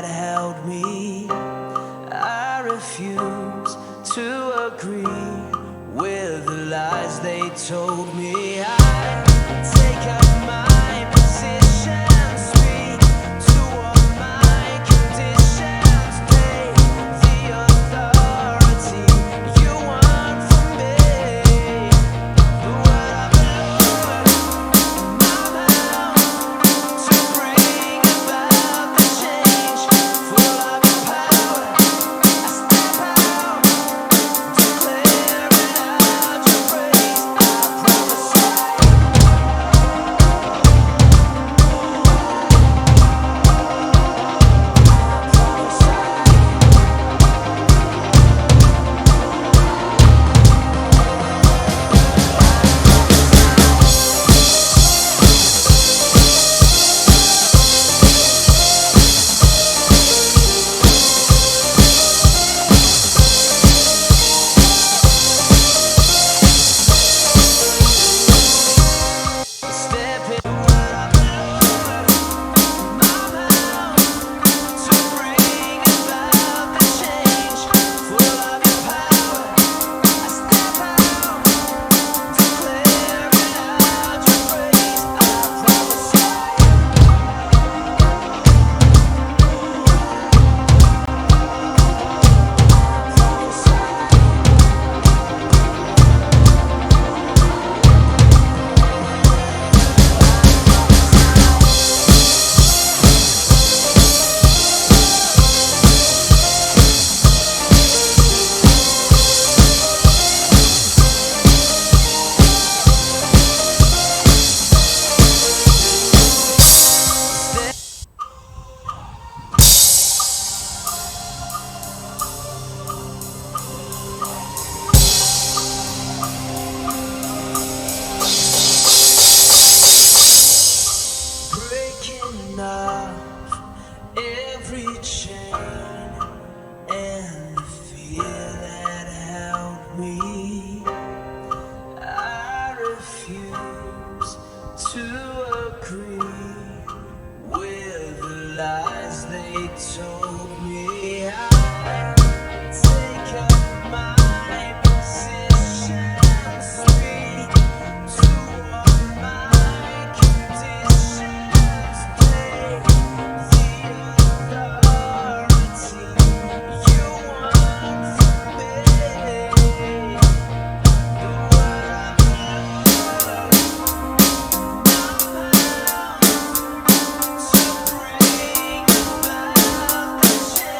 held me. I refuse to agree with the lies they told me. I take up my position, speak to all my conditions, pay the authority you want from me. The word of the Lord in my mouth to bring about the change. Full of your power, I step out, declaring out your praise. I prophesy. Step in the word of the Lord in my mouth to bring about the change. Full of your power, I step out, declaring out your praise. I prophesy. Breaking off every chain and the fear that held me. I refuse to agree with the lies they told me. I take up my position, speak to all my conditions, pay the authority you want from me. The word of the Lord in my mouth to bring about the change.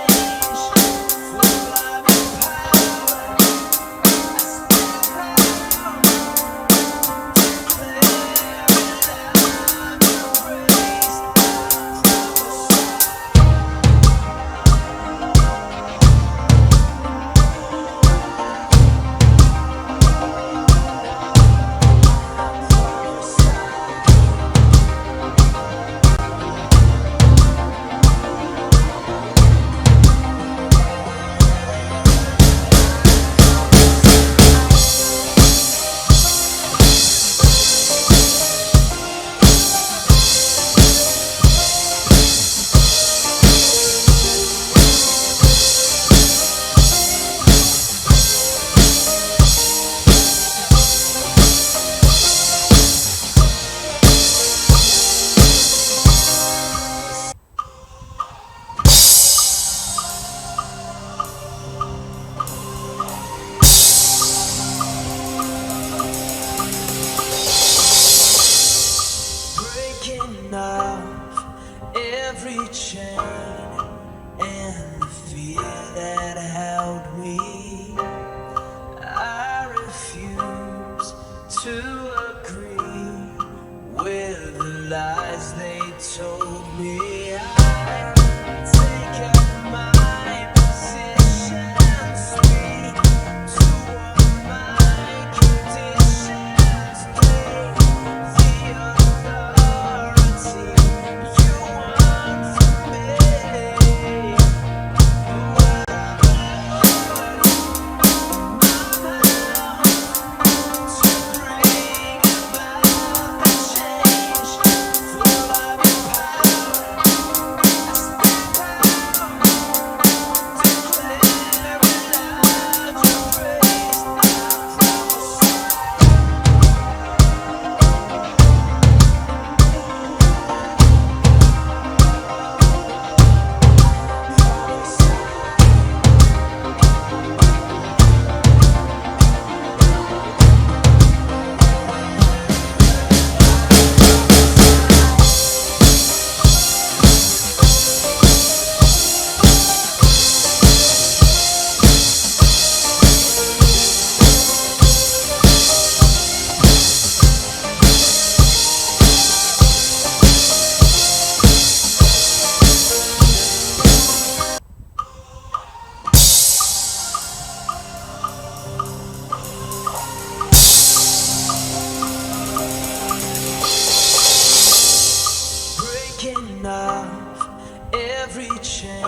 every chain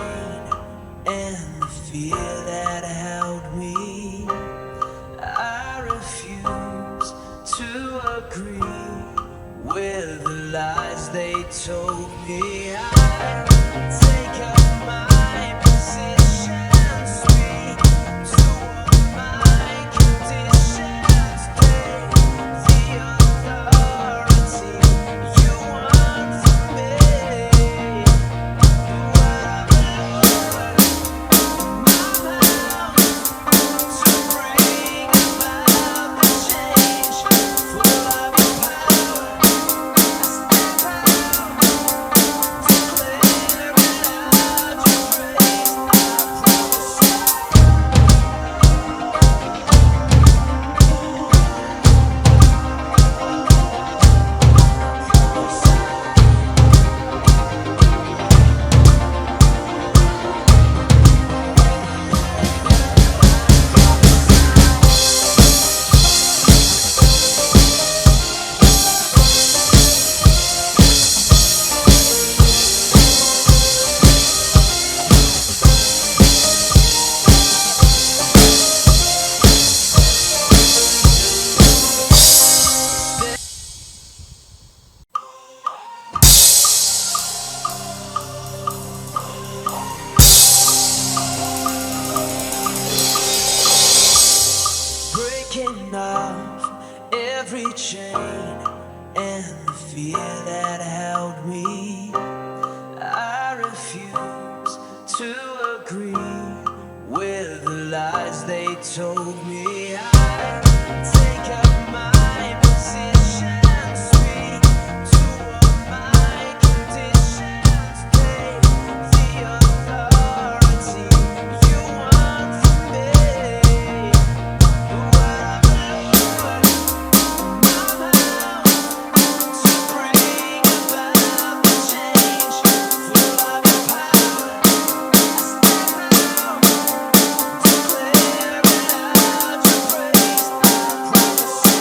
and the fear that held me. I refuse to agree with the lies they told me. I take up my position, speak to all my conditions, take the authority you want from me. What I've learned in my mouth to bring about the change, full of your power. Breaking off every chain and the fear that held me. I refuse to agree with the lies they told me. I take up my position, speak to all my conditions, take the authority you want from me. What I've learned in my mouth to bring about the change, full of your power. I step out, declare it out your praise. I prophesy.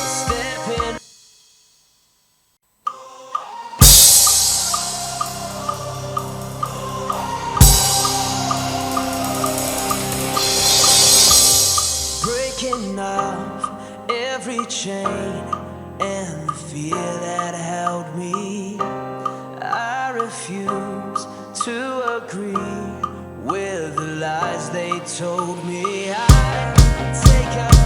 Stepping breaking off every chain and the fear that held me. I refuse to agree with the lies they told me. I take up